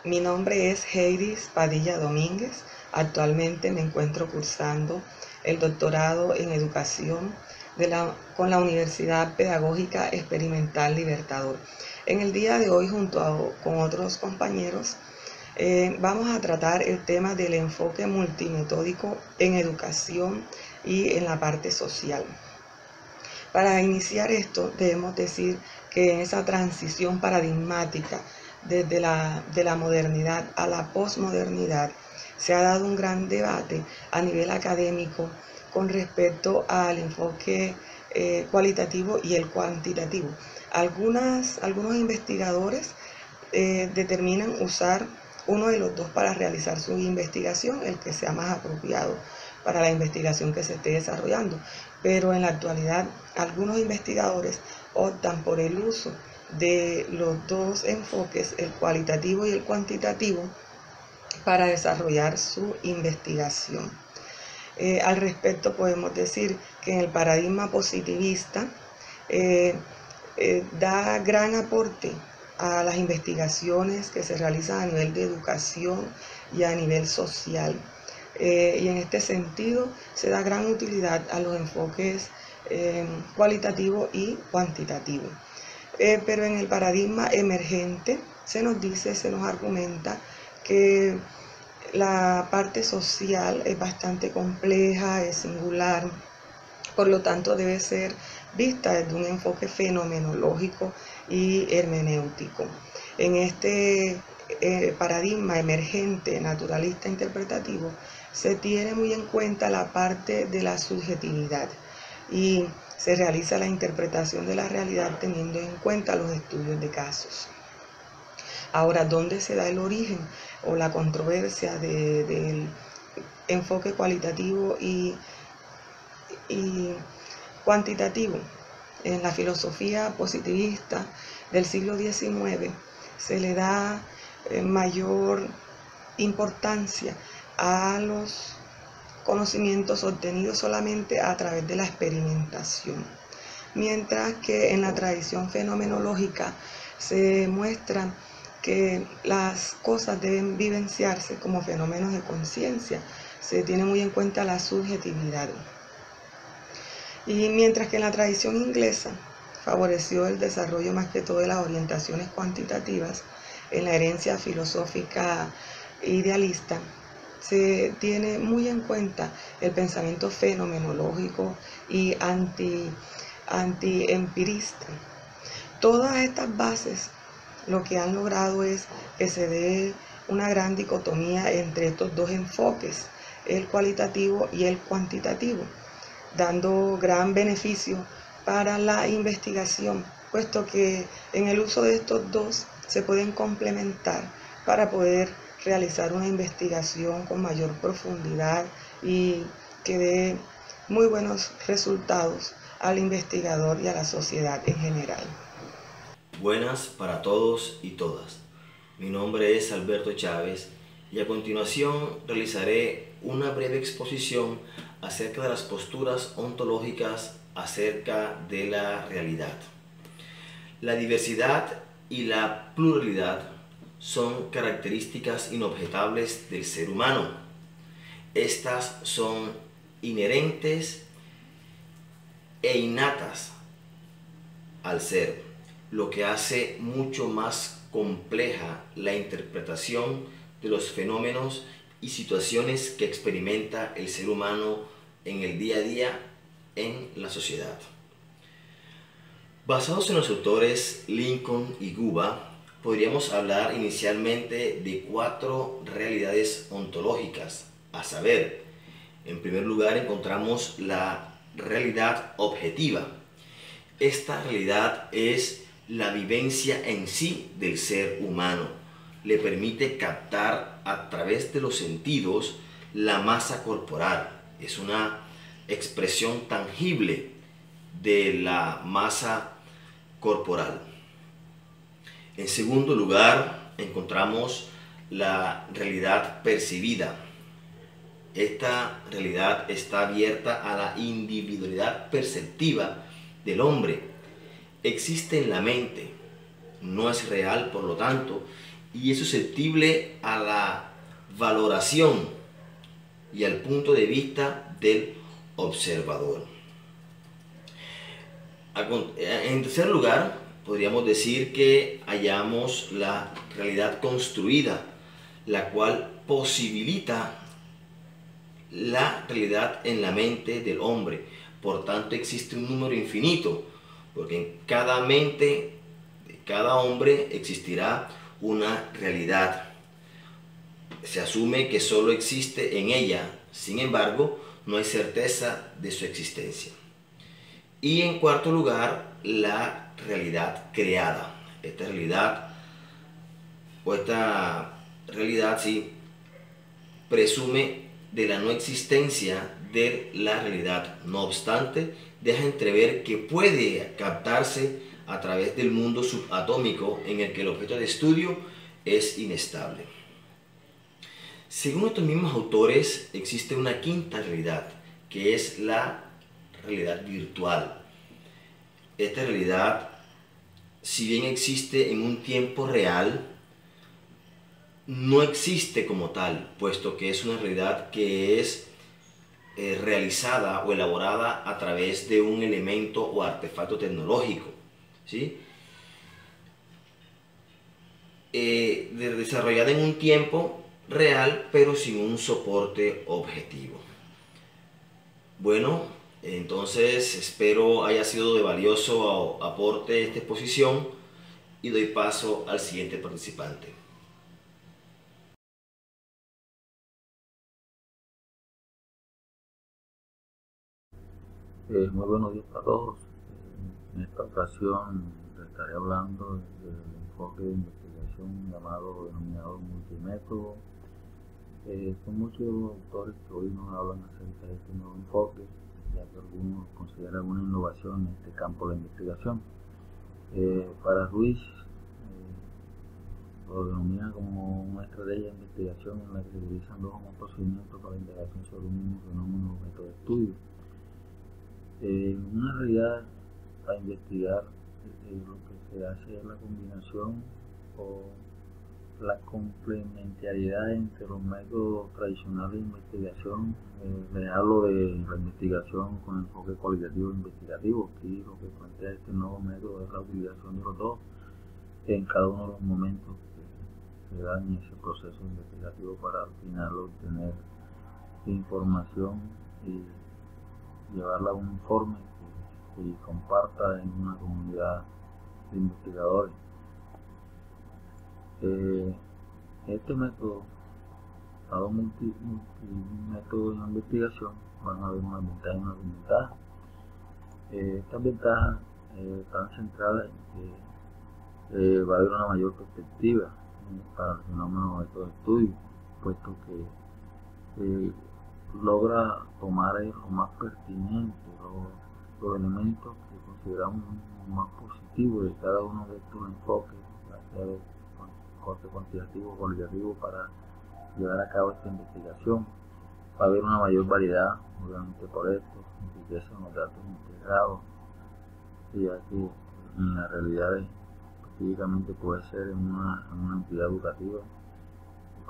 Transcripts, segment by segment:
Mi nombre es Heiris Padilla Domínguez. Actualmente me encuentro cursando el doctorado en educación con la Universidad Pedagógica Experimental Libertador. En el día de hoy, con otros compañeros, vamos a tratar el tema del enfoque multimetódico en educación y en la parte social. Para iniciar esto, debemos decir que en esa transición paradigmática de la modernidad a la posmodernidad se ha dado un gran debate a nivel académico con respecto al enfoque cualitativo y el cuantitativo. Algunos investigadores determinan usar uno de los dos para realizar su investigación, el que sea más apropiado para la investigación que se esté desarrollando. Pero en la actualidad, algunos investigadores optan por el uso de los dos enfoques, el cualitativo y el cuantitativo, para desarrollar su investigación. Al respecto podemos decir que en el paradigma positivista da gran aporte a las investigaciones que se realizan a nivel de educación y a nivel social. Y en este sentido se da gran utilidad a los enfoques cualitativo y cuantitativo. Pero en el paradigma emergente se nos argumenta que la parte social es bastante compleja, es singular, por lo tanto debe ser vista desde un enfoque fenomenológico y hermenéutico. En este paradigma emergente, naturalista, interpretativo, se tiene muy en cuenta la parte de la subjetividad y se realiza la interpretación de la realidad teniendo en cuenta los estudios de casos. Ahora, ¿dónde se da el origen o la controversia del enfoque cualitativo y cuantitativo? En la filosofía positivista del siglo XIX se le da mayor importancia a los conocimientos obtenidos solamente a través de la experimentación, mientras que en la tradición fenomenológica se muestra que las cosas deben vivenciarse como fenómenos de conciencia, se tiene muy en cuenta la subjetividad. Y mientras que en la tradición inglesa favoreció el desarrollo más que todo de las orientaciones cuantitativas, en la herencia filosófica idealista se tiene muy en cuenta el pensamiento fenomenológico y anti-empirista. Todas estas bases lo que han logrado es que se dé una gran dicotomía entre estos dos enfoques, el cualitativo y el cuantitativo, dando gran beneficio para la investigación, puesto que en el uso de estos dos se pueden complementar para poder realizar una investigación con mayor profundidad y que dé muy buenos resultados al investigador y a la sociedad en general. Buenas para todos y todas. Mi nombre es Alberto Chávez y a continuación realizaré una breve exposición acerca de las posturas ontológicas acerca de la realidad. La diversidad y la pluralidad son características inobjetables del ser humano. Estas son inherentes e innatas al ser, lo que hace mucho más compleja la interpretación de los fenómenos y situaciones que experimenta el ser humano en el día a día en la sociedad. Basados en los autores Lincoln y Guba, podríamos hablar inicialmente de 4 realidades ontológicas, a saber, en primer lugar encontramos la realidad objetiva. Esta realidad es la vivencia en sí del ser humano. Le permite captar a través de los sentidos la masa corporal. Es una expresión tangible de la masa corporal. En segundo lugar, encontramos la realidad percibida. Esta realidad está abierta a la individualidad perceptiva del hombre. Existe en la mente, no es real, por lo tanto, y es susceptible a la valoración y al punto de vista del observador. En tercer lugar, podríamos decir que hallamos la realidad construida, la cual posibilita la realidad en la mente del hombre. Por tanto, existe un número infinito, porque en cada mente de cada hombre existirá una realidad. Se asume que solo existe en ella, sin embargo, no hay certeza de su existencia. Y en cuarto lugar, la realidad creada. Esta realidad sí presume de la no existencia de la realidad. No obstante, deja entrever que puede captarse a través del mundo subatómico en el que el objeto de estudio es inestable. Según estos mismos autores, existe una quinta realidad, que es la realidad virtual. Esta realidad, si bien existe en un tiempo real, no existe como tal, puesto que es una realidad que es realizada o elaborada a través de un elemento o artefacto tecnológico, ¿sí? Desarrollada en un tiempo real, pero sin un soporte objetivo. Bueno, entonces espero haya sido de valioso aporte esta exposición y doy paso al siguiente participante. Muy buenos días a todos. En esta ocasión les estaré hablando del enfoque de investigación denominado multimétodo. Son muchos autores que hoy nos hablan acerca de este nuevo enfoque, ya que algunos consideran una innovación en este campo de investigación. Para Ruiz, lo denomina como una estrategia de investigación en la que se utilizan dos procedimientos para la indagación sobre un mismo fenómeno o objeto de estudio. Una realidad a investigar, lo que se hace es la combinación o la complementariedad entre los métodos tradicionales de investigación. Les hablo de la investigación con enfoque cualitativo e investigativo. Aquí lo que plantea este nuevo método es la utilización de los dos en cada uno de los momentos que se dan en ese proceso investigativo para al final obtener información y llevarla a un informe que comparta en una comunidad de investigadores. Este método, dado multimétodo de investigación, van a haber una ventaja y una desventaja. Estas ventajas están centradas en que va a haber una mayor perspectiva para el fenómeno de todo estudio, puesto que logra tomar lo más pertinente, los elementos que consideramos más positivos de cada uno de estos enfoques, ya sea de enfoque cuantitativo o cualitativo, para llevar a cabo esta investigación. Va a haber una mayor variedad, obviamente por esto, enriquecen los datos integrados, ya que en la realidad específicamente puede ser en una entidad educativa.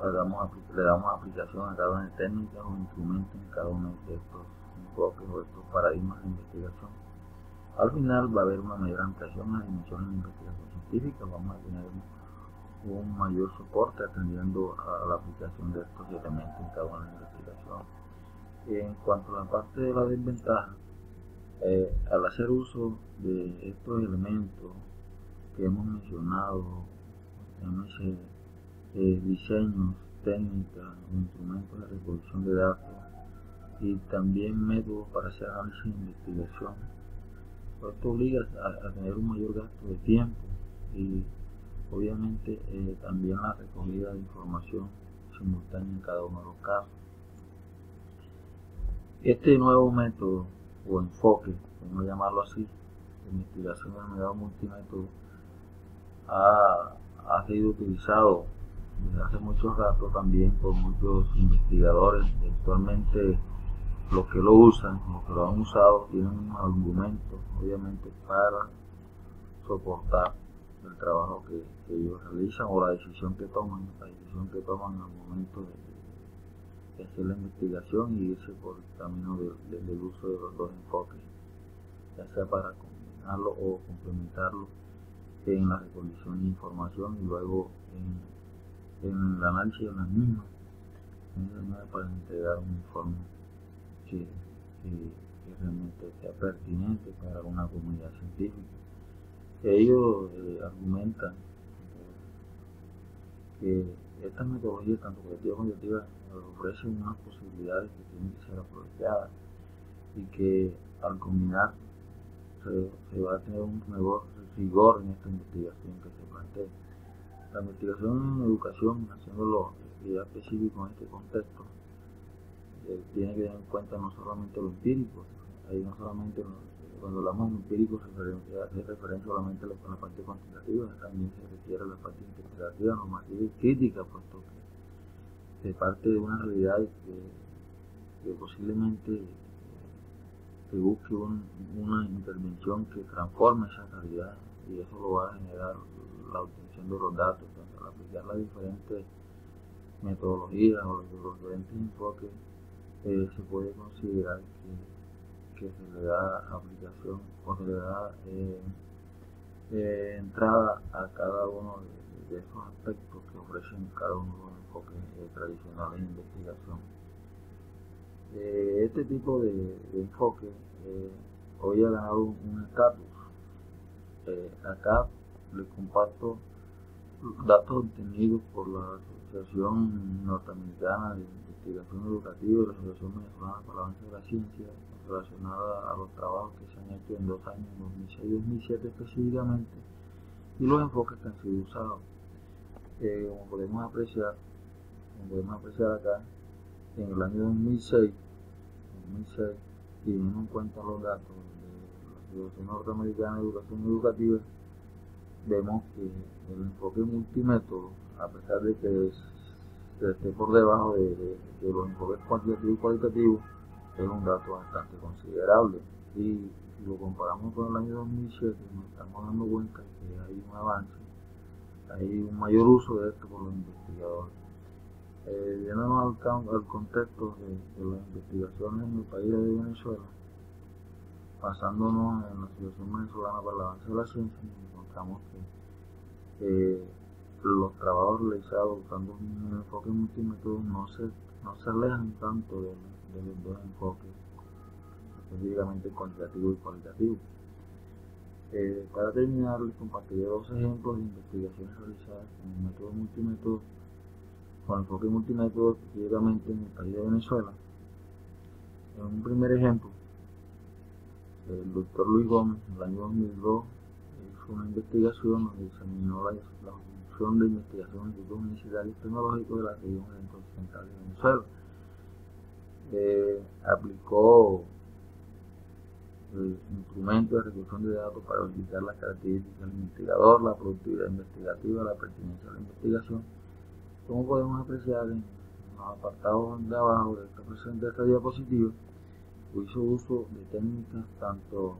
Le damos aplicación a cada una de técnicas o instrumentos en cada uno de estos enfoques o estos paradigmas de investigación. Al final va a haber una mayor ampliación en las dimensiones de investigación científica. Vamos a tener un mayor soporte atendiendo a la aplicación de estos elementos en cada una de las investigaciones. En cuanto a la parte de la desventaja, al hacer uso de estos elementos que hemos mencionado, diseños, técnicas, instrumentos de recolección de datos y también métodos para hacer análisis de investigación, esto obliga a tener un mayor gasto de tiempo y obviamente también la recogida de información simultánea en cada uno de los casos. Este nuevo método o enfoque, vamos a llamarlo así, de investigación denominado multimétodo, ha sido utilizado desde hace mucho rato también por muchos investigadores. Actualmente los que lo usan, los que lo han usado, tienen un argumento obviamente para soportar el trabajo que ellos realizan o la decisión que toman al momento de hacer la investigación y irse por el camino del uso de los dos enfoques, ya sea para combinarlo o complementarlo en la recolección de información y luego en el análisis de las mismas para entregar un informe que realmente sea pertinente para una comunidad científica. Ellos argumentan que esta metodología, tanto colectiva como colectiva, ofrecen unas posibilidades que tienen que ser aprovechadas y que al combinar se va a tener un mejor rigor en esta investigación que se plantea. La investigación en educación, haciéndolo ya específico en este contexto, tiene que tener en cuenta no solamente lo empírico, ahí no solamente cuando hablamos de empírico se hace referencia solamente a la parte cuantitativa, también se requiere la parte interpretativa, normativa y crítica, puesto que se parte de una realidad que posiblemente se busque una intervención que transforme esa realidad, y eso lo va a generar la obtención de los datos. Entonces, al aplicar las diferentes metodologías o los diferentes enfoques, se puede considerar que se le da aplicación o se le da entrada a cada uno de esos aspectos que ofrecen cada uno de los enfoques tradicionales de investigación. Este tipo de enfoque hoy ha ganado un estatus. Acá les comparto datos obtenidos por la Asociación Norteamericana de Investigación Educativa y la Asociación Venezolana para el Avance de la Ciencia, relacionada a los trabajos que se han hecho en 2 años, 2006 y 2007 específicamente, y los enfoques que han sido usados. Como podemos apreciar acá, en el año 2006, teniendo en cuenta los datos de la Asociación Norteamericana de Educación Educativa, vemos que el enfoque multimétodo, a pesar de que esté por debajo de los enfoques cuantitativos y cualitativos, es un dato bastante considerable. Y si lo comparamos con el año 2007, nos estamos dando cuenta que hay un avance, hay un mayor uso de esto por los investigadores. Viéndonos al contexto de las investigaciones en el país de Venezuela, basándonos en la Asociación Venezolana para el Avance de la Ciencia, encontramos que los trabajos realizados usando un enfoque multimétodo no se alejan tanto de los dos enfoques, específicamente cuantitativo y cualitativo. Para terminar, les compartiré 2 ejemplos de investigaciones realizadas con el método multimétodo, con enfoque multimétodo, específicamente en el país de Venezuela. En un primer ejemplo, el doctor Luis Gómez, en el año 2002, hizo una investigación donde examinó la función de investigación en institutos universitarios tecnológicos de la región central de Venezuela. Aplicó instrumentos de recolección de datos para verificar las características del investigador, la productividad investigativa, la pertinencia de la investigación. Como podemos apreciar en los apartados de abajo de esta diapositiva, hizo uso de técnicas tanto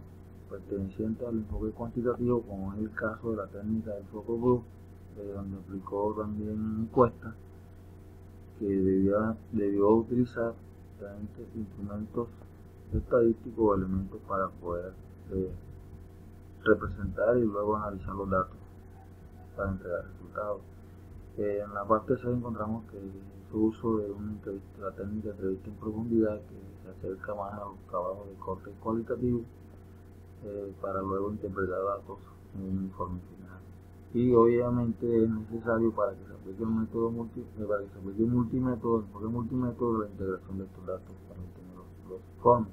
pertenecientes al enfoque cuantitativo, como es el caso de la técnica del focus group, donde aplicó también encuestas, que debió utilizar diferentes instrumentos estadísticos o elementos para poder representar y luego analizar los datos para entregar resultados. En la parte C encontramos que hizo uso de la técnica de entrevista en profundidad, que se acerca más a los trabajos de corte cualitativo, para luego interpretar datos en un informe final. Y obviamente es necesario para que se aplique el método multimétodo, el enfoque multimétodo, la integración de estos datos para obtener los informes.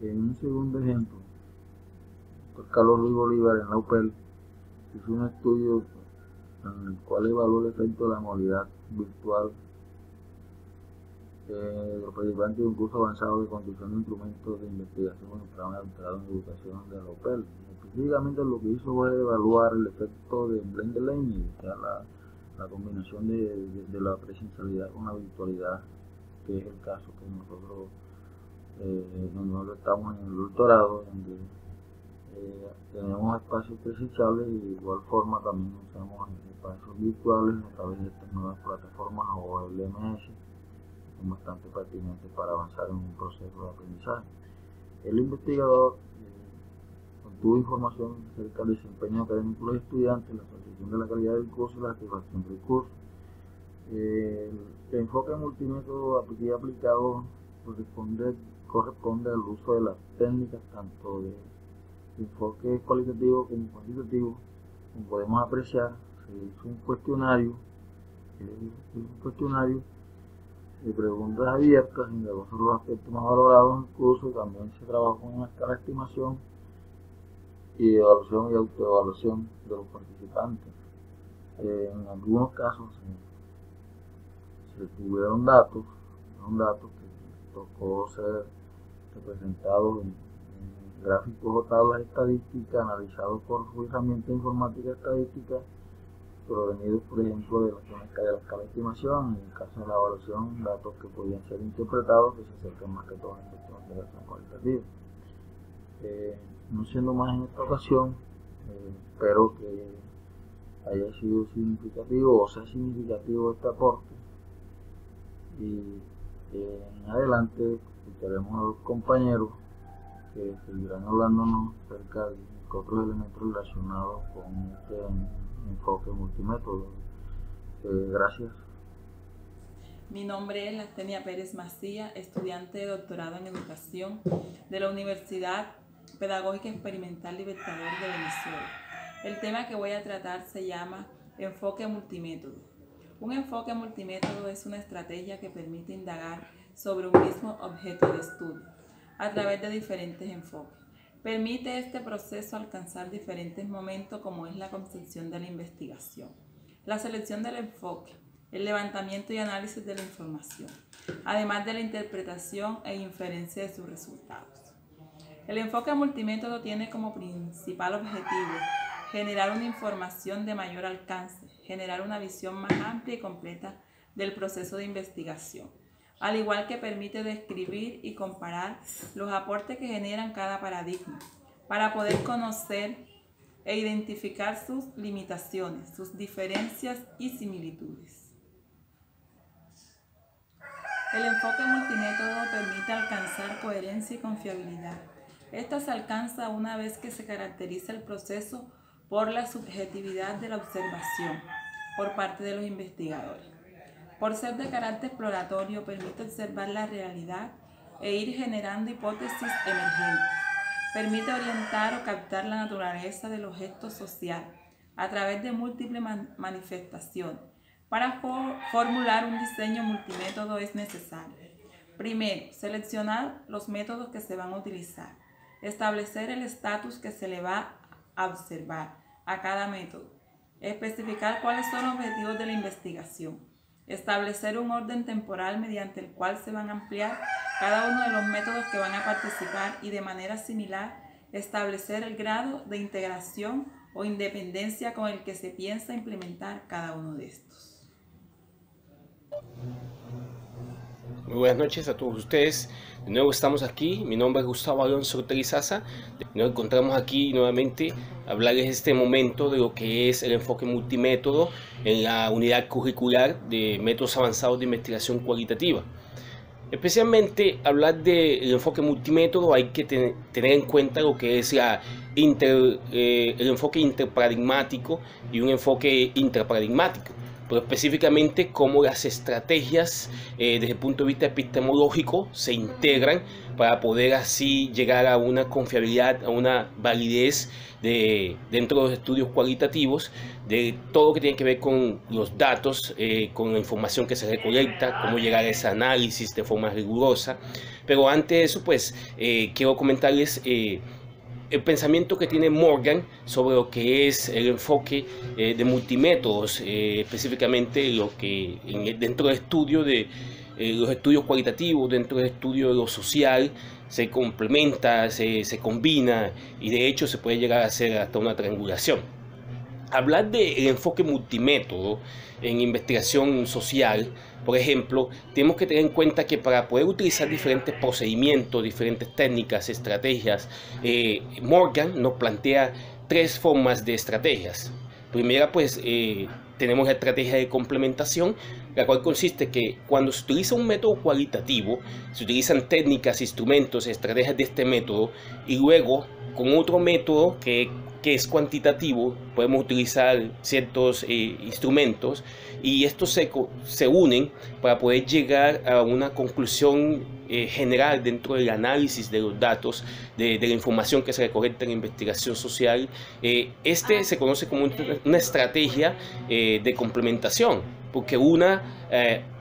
En un segundo ejemplo, el Carlos Luis Bolívar en la UPEL hizo un estudio en el cual evaluó el efecto de la modalidad virtual de los participantes de un curso avanzado de construcción de instrumentos de investigación con el programa de doctorado en educación de la UPEL. Específicamente lo que hizo fue evaluar el efecto de blended learning, o sea, la combinación de la presencialidad con la virtualidad, que es el caso que nosotros estamos en el doctorado, donde tenemos espacios presenciales y de igual forma también usamos espacios virtuales a través de estas nuevas plataformas o LMS, que son bastante pertinentes para avanzar en un proceso de aprendizaje. El investigador obtuvo información acerca del desempeño académico de los estudiantes, la percepción de la calidad del curso y la satisfacción del curso. El enfoque multimétodo aquí aplicado corresponde al uso de las técnicas tanto de enfoque cualitativo como cuantitativo. Como podemos apreciar, se hizo un cuestionario de preguntas abiertas en los aspectos más valorados en el curso. También se trabajó en una escala de estimación y evaluación y autoevaluación de los participantes. En algunos casos se tuvieron datos que tocó ser representados en gráficos o tablas estadísticas analizados por su herramienta informática estadística, provenidos por ejemplo de la escala de estimación. En el caso de la evaluación, datos que podían ser interpretados que se acercan más que todo en cuestión de relación cualitativa. No siendo más en esta ocasión, espero que haya sido significativo o sea significativo este aporte, y en adelante escucharemos a los compañeros que seguirán hablándonos acerca de otros elementos relacionados con este enfoque multimétodo. Gracias. Mi nombre es Lastenia Pérez Macía, estudiante de doctorado en educación de la Universidad Pedagógica Experimental Libertador de Venezuela. El tema que voy a tratar se llama enfoque multimétodo. Un enfoque multimétodo es una estrategia que permite indagar sobre un mismo objeto de estudio a través de diferentes enfoques. Permite este proceso alcanzar diferentes momentos como es la concepción de la investigación, la selección del enfoque, el levantamiento y análisis de la información, además de la interpretación e inferencia de sus resultados. El enfoque multimétodo tiene como principal objetivo generar una información de mayor alcance, generar una visión más amplia y completa del proceso de investigación, al igual que permite describir y comparar los aportes que generan cada paradigma, para poder conocer e identificar sus limitaciones, sus diferencias y similitudes. El enfoque multimétodo permite alcanzar coherencia y confiabilidad. Esta se alcanza una vez que se caracteriza el proceso por la subjetividad de la observación por parte de los investigadores. Por ser de carácter exploratorio, permite observar la realidad e ir generando hipótesis emergentes. Permite orientar o captar la naturaleza del objeto social a través de múltiples manifestaciones. Para formular un diseño multimétodo es necesario: primero, seleccionar los métodos que se van a utilizar, establecer el estatus que se le va a observar a cada método, especificar cuáles son los objetivos de la investigación, establecer un orden temporal mediante el cual se van a ampliar cada uno de los métodos que van a participar y de manera similar establecer el grado de integración o independencia con el que se piensa implementar cada uno de estos. Muy buenas noches a todos ustedes. De nuevo estamos aquí. Mi nombre es Gustavo Alonso Ortega. Nos encontramos aquí nuevamente a hablarles este momento de lo que es el enfoque multimétodo en la unidad curricular de métodos avanzados de investigación cualitativa. Especialmente hablar del enfoque multimétodo hay que tener en cuenta lo que es el enfoque interparadigmático y un enfoque intraparadigmático, pero específicamente cómo las estrategias desde el punto de vista epistemológico se integran para poder así llegar a una confiabilidad, a una validez dentro de los estudios cualitativos, de todo lo que tiene que ver con los datos, con la información que se recolecta, cómo llegar a ese análisis de forma rigurosa. Pero antes de eso, pues quiero comentarles el pensamiento que tiene Morgan sobre lo que es el enfoque de multimétodos, específicamente lo que dentro del estudio de los estudios cualitativos, dentro del estudio de lo social, se complementa, se combina y de hecho se puede llegar a hacer hasta una triangulación. hablar del enfoque multimétodo en investigación social, por ejemplo, tenemos que tener en cuenta que para poder utilizar diferentes procedimientos, diferentes técnicas, estrategias, Morgan nos plantea 3 formas de estrategias. Primera, pues, tenemos la estrategia de complementación, la cual consiste que cuando se utiliza un método cualitativo, se utilizan técnicas, instrumentos, estrategias de este método, y luego con otro método que es cuantitativo, podemos utilizar ciertos instrumentos, y estos se unen para poder llegar a una conclusión general dentro del análisis de los datos, de la información que se recolecta en la investigación social. Se conoce como una estrategia de complementación, porque una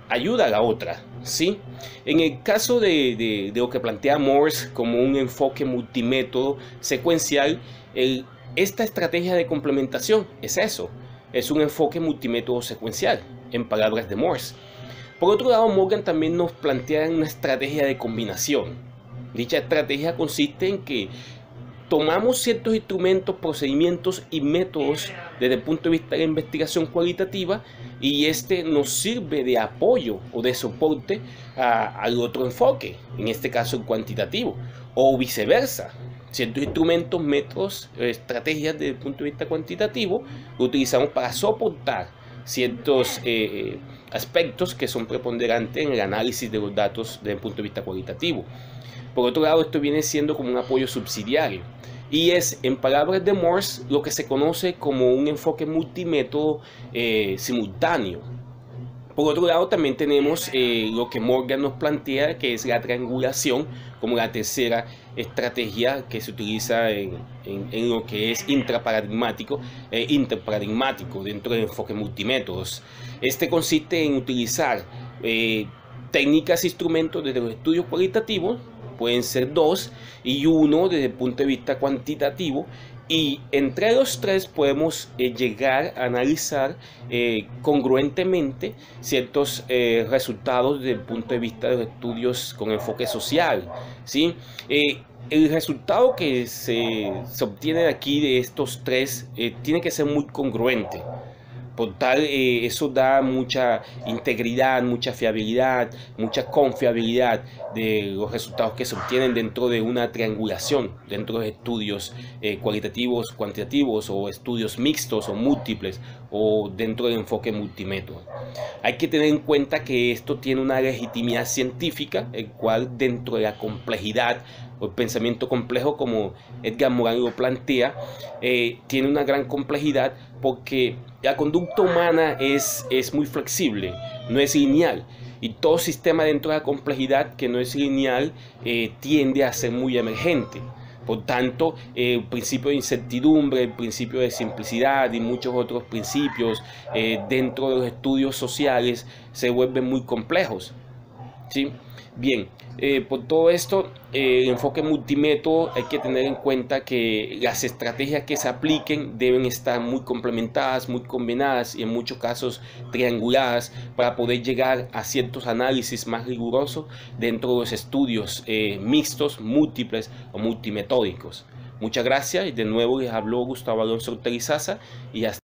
ayuda a la otra, ¿sí? En el caso de lo que plantea Morse como un enfoque multimétodo secuencial, esta estrategia de complementación es eso, es un enfoque multimétodo secuencial, en palabras de Morse. Por otro lado, Morgan también nos plantea una estrategia de combinación. Dicha estrategia consiste en que tomamos ciertos instrumentos, procedimientos y métodos desde el punto de vista de la investigación cualitativa, y este nos sirve de apoyo o de soporte al otro enfoque, en este caso el cuantitativo, o viceversa. Ciertos instrumentos, métodos, estrategias desde el punto de vista cuantitativo lo utilizamos para soportar ciertos aspectos que son preponderantes en el análisis de los datos desde el punto de vista cualitativo. Por otro lado, esto viene siendo como un apoyo subsidiario, y es, en palabras de Morse, lo que se conoce como un enfoque multimétodo simultáneo. Por otro lado, también tenemos lo que Morgan nos plantea, que es la triangulación, como la tercera estrategia que se utiliza en lo que es intraparadigmático e interparadigmático dentro del enfoque multimétodos. Este consiste en utilizar técnicas e instrumentos desde los estudios cualitativos, pueden ser 2, y 1 desde el punto de vista cuantitativo, y entre los 3 podemos llegar a analizar congruentemente ciertos resultados desde el punto de vista de los estudios con enfoque social, ¿sí? El resultado que se obtiene de aquí de estos 3 tiene que ser muy congruente. Por tal, eso da mucha integridad, mucha fiabilidad, mucha confiabilidad de los resultados que se obtienen dentro de una triangulación, dentro de estudios cualitativos, cuantitativos, o estudios mixtos o múltiples, o dentro del enfoque multimétodo. Hay que tener en cuenta que esto tiene una legitimidad científica, el cual dentro de la complejidad o el pensamiento complejo, como Edgar Morin lo plantea, tiene una gran complejidad, porque la conducta humana es muy flexible, no es lineal, y todo sistema dentro de la complejidad que no es lineal tiende a ser muy emergente. Por tanto, el principio de incertidumbre, el principio de simplicidad y muchos otros principios dentro de los estudios sociales se vuelven muy complejos, ¿sí? Bien, por todo esto, el enfoque multimétodo, hay que tener en cuenta que las estrategias que se apliquen deben estar muy complementadas, muy combinadas, y en muchos casos trianguladas, para poder llegar a ciertos análisis más rigurosos dentro de los estudios mixtos, múltiples o multimetódicos. Muchas gracias, y de nuevo les habló Gustavo Alonso Ortega Izaza, y hasta